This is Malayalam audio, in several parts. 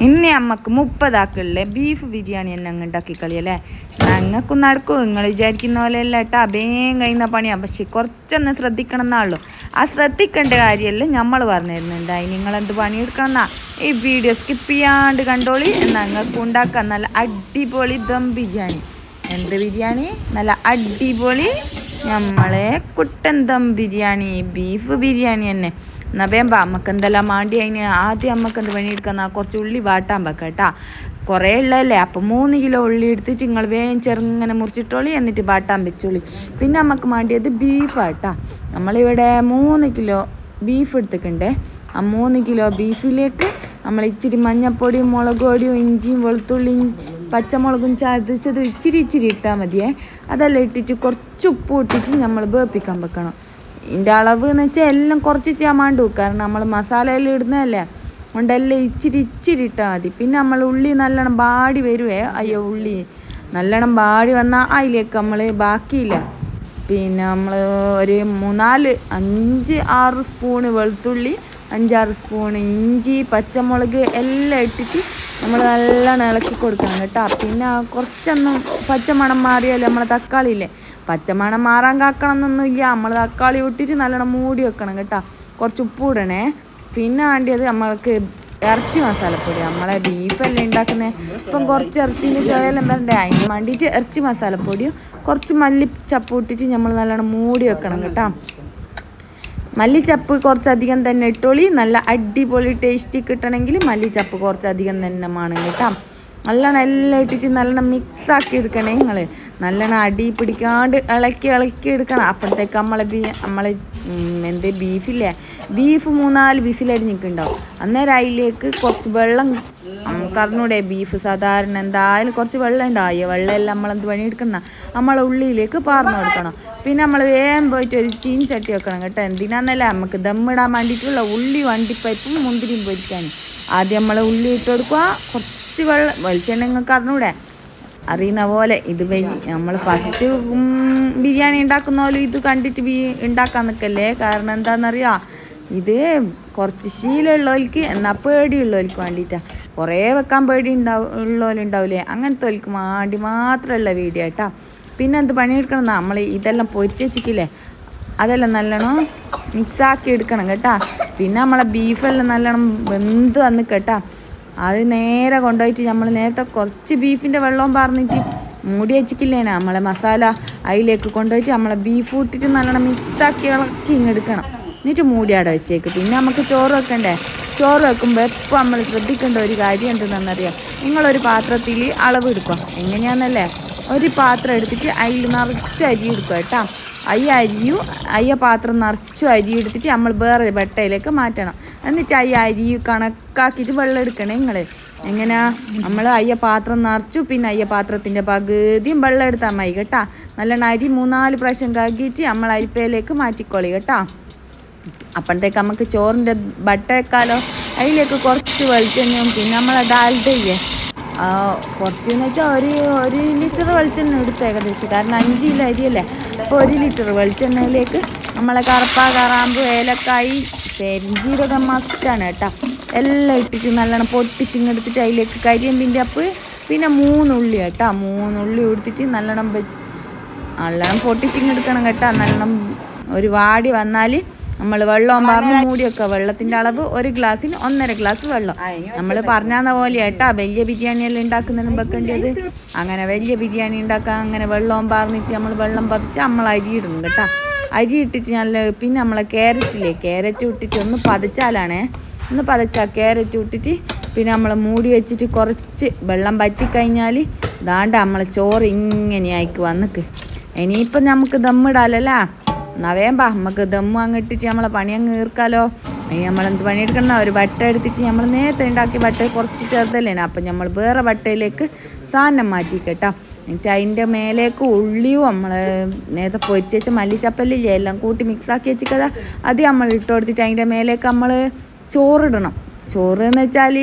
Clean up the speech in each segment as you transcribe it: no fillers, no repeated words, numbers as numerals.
ഇനി അമ്മക്ക് 30 ആക്കളിലെ ബീഫ് ബിരിയാണി തന്നെ അങ്ങ് ഉണ്ടാക്കി കളിയല്ലേ. ഞങ്ങൾക്കും നടക്കും, നിങ്ങൾ വിചാരിക്കുന്ന പോലെ അല്ല കേട്ടാ. വേഗം കഴിയുന്ന പണിയാണ്, പക്ഷെ കുറച്ചൊന്ന് ശ്രദ്ധിക്കണം എന്നാണല്ലോ. ആ ശ്രദ്ധിക്കേണ്ട കാര്യമല്ല നമ്മൾ പറഞ്ഞു തരുന്നുണ്ടായി. നിങ്ങളെന്ത് പണിയെടുക്കണം എന്നാ ഈ വീഡിയോ സ്കിപ്പ് ചെയ്യാണ്ട് കണ്ടോളി. ഞങ്ങൾക്ക് ഉണ്ടാക്കാം നല്ല അടിപൊളി ദം ബിരിയാണി. എന്ത് ബിരിയാണി? നല്ല അടിപൊളി നമ്മളെ കുട്ടൻ ദം ബിരിയാണി, ബീഫ് ബിരിയാണി തന്നെ. എന്നാൽ വേമ്പ അമ്മക്ക് എന്തെല്ലാം മാണ്ടി. അതിന് ആദ്യം അമ്മക്ക് എന്ത് പണിയെടുക്കുന്ന കുറച്ച് ഉള്ളി വാട്ടാൻ വെക്കാം കേട്ടാ. കുറേ ഉള്ളതല്ലേ, അപ്പോൾ 3 കിലോ ഉള്ളി എടുത്തിട്ട് നിങ്ങൾ വേഗം ചെറുങ്ങനെ മുറിച്ചിട്ടോളി, എന്നിട്ട് വാട്ടാൻ വെച്ചോളി. പിന്നെ നമുക്ക് മാണ്ടിയത് ബീഫാട്ടാ. നമ്മളിവിടെ 3 കിലോ ബീഫ് എടുത്തിട്ടുണ്ടേ. ആ 3 കിലോ ബീഫിലേക്ക് നമ്മൾ ഇച്ചിരി മഞ്ഞപ്പൊടിയും മുളക് പൊടിയും ഇഞ്ചിയും വെളുത്തുള്ളിയും പച്ചമുളകും ചതച്ചത് ഇച്ചിരി ഇട്ടാൽ മതിയേ. അതെല്ലാം ഇട്ടിട്ട് കുറച്ച് ഉപ്പ് ഇട്ടിട്ട് നമ്മൾ വേപ്പിക്കാൻ വെക്കണം. ഇതിൻ്റെ അളവ് എന്ന് വെച്ചാൽ എല്ലാം കുറച്ച് ചെയ്യാൻ വേണ്ടു, കാരണം നമ്മൾ മസാലയെല്ലാം ഇടുന്നതല്ലേ, അതുകൊണ്ടെല്ലാം ഇച്ചിരി ഇട്ടാൽ മതി. പിന്നെ നമ്മൾ ഉള്ളി നല്ലോണം ബാടി വരുവേ. അയ്യോ, ഉള്ളി നല്ലോണം ബാടി വന്നാൽ അതിലേക്ക് നമ്മൾ ബാക്കിയില്ല. പിന്നെ നമ്മൾ ഒരു 3, 4, 5, 6 സ്പൂണ് വെളുത്തുള്ളി, 5, 6 സ്പൂണ് ഇഞ്ചി, പച്ചമുളക് എല്ലാം ഇട്ടിട്ട് നമ്മൾ നല്ലോണം ഇളക്കി കൊടുക്കണം കേട്ടോ. പിന്നെ കുറച്ചൊന്നും പച്ചമണം മാറിയാലേ നമ്മളെ തക്കാളിയില്ലേ, പച്ചമണം മാറാൻ കാക്കണം എന്നൊന്നുമില്ല. നമ്മൾ തക്കാളി ഇട്ടിട്ട് നല്ലോണം മൂടി വെക്കണം കേട്ടോ. കുറച്ച് ഉപ്പ് ഇടണേ. പിന്നെ വേണ്ടിയത് നമ്മൾക്ക് ഇറച്ചി മസാലപ്പൊടി. നമ്മളെ ബീഫെല്ലാം ഉണ്ടാക്കുന്നത്, ഇപ്പം കുറച്ച് ഇറച്ചീൻ്റെ ചോയെല്ലാം വരണ്ടേ, അതിന് വേണ്ടിയിട്ട് ഇറച്ചി മസാലപ്പൊടിയും കുറച്ച് മല്ലിച്ചപ്പ് ഇട്ടിട്ട് നമ്മൾ നല്ലോണം മൂടി വെക്കണം കേട്ടോ. മല്ലിച്ചപ്പ് കുറച്ചധികം തന്നെ ഇട്ടോളി. നല്ല അടിപൊളി ടേസ്റ്റ് കിട്ടണമെങ്കിൽ മല്ലിച്ചപ്പ് കുറച്ചധികം തന്നെ വേണം കേട്ടോ. നല്ലോണം എല്ലാം ഇട്ടിട്ട് നല്ലോണം മിക്സാക്കി എടുക്കണേ നിങ്ങൾ. നല്ലോണം അടി പിടിക്കാണ്ട് ഇളക്കി എടുക്കണം. അപ്പോഴത്തേക്ക് നമ്മളെ ബീഫില്ലേ, ബീഫ് 3-4 വിസിലടിഞ്ഞിട്ടുണ്ടാവും. അന്നേരം അതിലേക്ക് കുറച്ച് വെള്ളം കറന്നൂടെ. ബീഫ് സാധാരണ എന്തായാലും കുറച്ച് വെള്ളം ഉണ്ടാവുക. വെള്ളമെല്ലാം നമ്മളെന്ത് പണിയെടുക്കണം, നമ്മളെ ഉള്ളിയിലേക്ക് പാർന്നു കൊടുക്കണം. പിന്നെ നമ്മൾ വേഗം പോയിട്ട് ഒരു ചീൻചട്ടി വെക്കണം കേട്ടോ. എന്തിനാന്നല്ല, നമുക്ക് ദമ്മിടാൻ വേണ്ടിയിട്ടുള്ള ഉള്ളി വണ്ടിപ്പരിപ്പും മുന്തിരിയും പൊരിക്കാൻ. ആദ്യം നമ്മൾ ഉള്ളി ഇട്ട് കൊടുക്കുക, കുറച്ച് വെളിച്ചെണ്ണ നിങ്ങൾക്ക് അറിഞ്ഞൂടെ, അറിയുന്ന പോലെ. ഇത് നമ്മൾ ഫസ്റ്റ് ബിരിയാണി ഉണ്ടാക്കുന്ന പോലെ ഇത് കണ്ടിട്ട് ഉണ്ടാക്കാൻ നിൽക്കല്ലേ. കാരണം എന്താണെന്നറിയാം, ഇത് കുറച്ച് ശീലമുള്ളവർക്ക് എന്നാൽ പേടിയുള്ളവർക്ക് വേണ്ടിയിട്ടാണ്. കുറേ വെക്കാൻ ഉള്ളവരുണ്ടാവില്ലേ, അങ്ങനത്തെ വർക്ക് വേണ്ടി മാത്രമല്ല വീഡിയോ കേട്ടോ. പിന്നെ എന്ത് പണിയെടുക്കണം, നമ്മൾ ഇതെല്ലാം പൊരിച്ച് വെച്ചിട്ടില്ലേ, അതെല്ലാം നല്ലോണം മിക്സാക്കി എടുക്കണം കേട്ടോ. പിന്നെ നമ്മളെ ബീഫെല്ലാം നല്ലോണം വെന്ത് വന്ന് കേട്ടോ. അത് നേരെ കൊണ്ടുപോയിട്ട് നമ്മൾ നേരത്തെ കുറച്ച് ബീഫിൻ്റെ വെള്ളവും പറഞ്ഞിട്ട് മൂടി വെച്ചിട്ടില്ലേനാ നമ്മളെ മസാല, അതിലേക്ക് കൊണ്ടുപോയിട്ട് നമ്മളെ ബീഫ് ഇട്ടിട്ട് നല്ലോണം മിക്സാക്കി ഇളക്കി ഇങ്ങെടുക്കണം. എന്നിട്ട് മൂടിയാടെ വെച്ചേക്ക്. പിന്നെ നമുക്ക് ചോറ് വെക്കണ്ടേ. ചോറ് വെക്കുമ്പോൾ എപ്പോൾ നമ്മൾ ശ്രദ്ധിക്കേണ്ട ഒരു കാര്യം എന്തെന്നറിയാം. നിങ്ങളൊരു പാത്രത്തിൽ അളവ് എടുക്കുക. എങ്ങനെയാണെന്നല്ലേ, ഒരു പാത്രം എടുത്തിട്ട് അതിൽ നിറച്ച് അരി എടുക്കുക കേട്ടോ. അയ്യ പാത്രം നിറച്ചു അരി എടുത്തിട്ട് നമ്മൾ വേറെ വെട്ടയിലേക്ക് മാറ്റണം. എന്നിട്ട് അരി കണക്കാക്കിയിട്ട് വെള്ളം എടുക്കണേ നിങ്ങൾ. എങ്ങനെയാ, നമ്മൾ പാത്രം നിറച്ചു, പിന്നെ പാത്രത്തിൻ്റെ പകുതിയും വെള്ളം എടുത്താൽ മതി കേട്ടോ. നല്ലോണം അരി 3-4 പ്രാവശ്യം കാക്കിയിട്ട് നമ്മൾ അരിപ്പയിലേക്ക് മാറ്റിക്കോളി കേട്ടോ. അപ്പോഴത്തേക്ക് നമുക്ക് ചോറിൻ്റെ ബട്ട വെക്കാലോ. അതിലേക്ക് കുറച്ച് വെളിച്ചെണ്ണയും പിന്നെ നമ്മളെ ഡാൽഡയില്ലേ, കുറച്ചെന്ന് വെച്ചാൽ ഒരു ലിറ്റർ വെളിച്ചെണ്ണ എടുത്ത് ഏകദേശം, കാരണം 5 കിലോ അരിയല്ലേ. അപ്പോൾ 1 ലിറ്റർ വെളിച്ചെണ്ണയിലേക്ക് നമ്മളെ കറാമ്പ്, ഏലക്കായി, പെരിഞ്ചീരകം മസ്റ്റാണ് കേട്ടോ, എല്ലാം ഇട്ടിട്ട് നല്ലോണം പൊട്ടിച്ചിങ്ങെടുത്തിട്ട് അതിലേക്ക് കരിയമ്പിൻ്റെ അപ്പ്, പിന്നെ 3 ഉള്ളി കേട്ടോ. 3 ഉള്ളി എടുത്തിട്ട് നല്ലോണം പൊട്ടിച്ചിങ്ങെടുക്കണം കേട്ടോ. നല്ലോണം ഒരു വാടി വന്നാൽ നമ്മൾ വെള്ളവും പറഞ്ഞ് മൂടി വെക്കുക. വെള്ളത്തിൻ്റെ അളവ് 1 ഗ്ലാസ്സിന് 1.5 ഗ്ലാസ് വെള്ളം. നമ്മൾ പറഞ്ഞാന്ന പോലെ കേട്ടാ. വലിയ ബിരിയാണിയെല്ലാം ഉണ്ടാക്കുന്നതിനും വെക്കേണ്ടത്. അങ്ങനെ വലിയ ബിരിയാണി ഉണ്ടാക്കാൻ അങ്ങനെ വെള്ളവും പറഞ്ഞിട്ട് നമ്മൾ വെള്ളം പതിച്ച് നമ്മൾ അരി ഇടുന്നു കേട്ടോ. അരി ഇട്ടിട്ട് പിന്നെ നമ്മളെ ക്യാരറ്റ് ഇട്ടിട്ട് ഒന്ന് പതച്ചാൽ ക്യാരറ്റ് ഇട്ടിട്ട് പിന്നെ നമ്മൾ മൂടി വെച്ചിട്ട് കുറച്ച് വെള്ളം പറ്റിക്കഴിഞ്ഞാൽ ദാണ്ട നമ്മളെ ചോറ് ഇങ്ങനെയായിക്ക് വന്നിക്ക്. ഇനിയിപ്പം നമുക്ക് ദമ്മിടാലല്ലേ. എന്നാൽ വേമ്പാ നമുക്ക് ദമ്മ് അങ്ങിട്ടിട്ട് നമ്മളെ പണി അങ്ങ് തീർക്കാലോ. നമ്മളെന്ത് പണിയെടുക്കണം, ഒരു ബട്ട എടുത്തിട്ട് നമ്മൾ നേരത്തെ ഉണ്ടാക്കിയ ബട്ട കുറച്ച് ചേർത്തല്ലേ, അപ്പം നമ്മൾ വേറെ ബട്ടയിലേക്ക് സാധനം മാറ്റി കേട്ടോ. എന്നിട്ട് അതിൻ്റെ മേലേക്ക് ഉള്ളിയും നമ്മൾ നേരത്തെ പൊരിച്ച് വെച്ച മല്ലിച്ചപ്പല്ലില്ലേ എല്ലാം കൂട്ടി മിക്സാക്കി വെച്ചിക്കതാ, അത് നമ്മൾ ഇട്ട് കൊടുത്തിട്ട് അതിൻ്റെ മേലേക്ക് നമ്മൾ ചോറിടണം. ചോറ് എന്ന് വെച്ചാൽ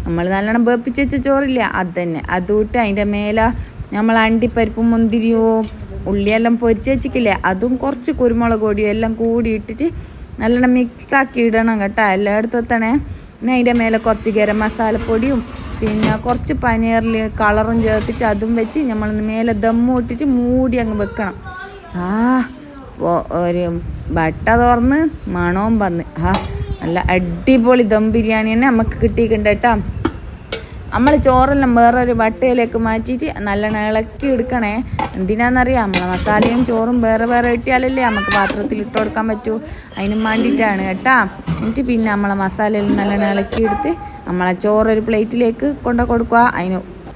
നമ്മൾ നല്ലോണം വേപ്പിച്ച് വെച്ച ചോറില്ല, അത് തന്നെ. അതുമിട്ട് അതിൻ്റെ മേലെ നമ്മൾ അണ്ടിപ്പരിപ്പും മുന്തിരിയോ ഉള്ളിയെല്ലാം പൊരിച്ച് വെച്ചിട്ടില്ലേ, അതും കുറച്ച് കുരുമുളക് പൊടിയും എല്ലാം കൂടി ഇട്ടിട്ട് നല്ലോണം മിക്സാക്കി ഇടണം കേട്ടോ. എല്ലായിടത്തും എത്തണേ. പിന്നെ അതിൻ്റെ മേലെ കുറച്ച് ഗരം മസാലപ്പൊടിയും പിന്നെ കുറച്ച് പനീറിൽ കളറും ചേർത്തിട്ട് അതും വെച്ച് നമ്മൾ മേലെ ദമ്മ് ഇട്ടിട്ട് മൂടി അങ്ങ് വെക്കണം. ഒരു ബട്ട തുറന്ന് മണവും വന്ന് നല്ല അടിപൊളി ദം ബിരിയാണി തന്നെ നമുക്ക് കിട്ടിയിട്ടുണ്ട് കേട്ടോ. നമ്മൾ ചോറെല്ലാം വേറൊരു വട്ടയിലേക്ക് മാറ്റിയിട്ട് നല്ലോണം ഇളക്കി എടുക്കണേ. എന്തിനാണെന്നറിയാം, നമ്മളെ മസാലയും ചോറും വേറെ വേറെ ഇട്ടിയാലല്ലേ നമുക്ക് പാത്രത്തിൽ ഇട്ട് കൊടുക്കാൻ പറ്റൂ. അതിനും വേണ്ടിയിട്ടാണ് കേട്ടോ. എന്നിട്ട് പിന്നെ നമ്മളെ മസാലയെല്ലാം നല്ലോണം ഇളക്കിയെടുത്ത് നമ്മളെ ചോറൊരു പ്ലേറ്റിലേക്ക് കൊടുക്കുക. അതിന്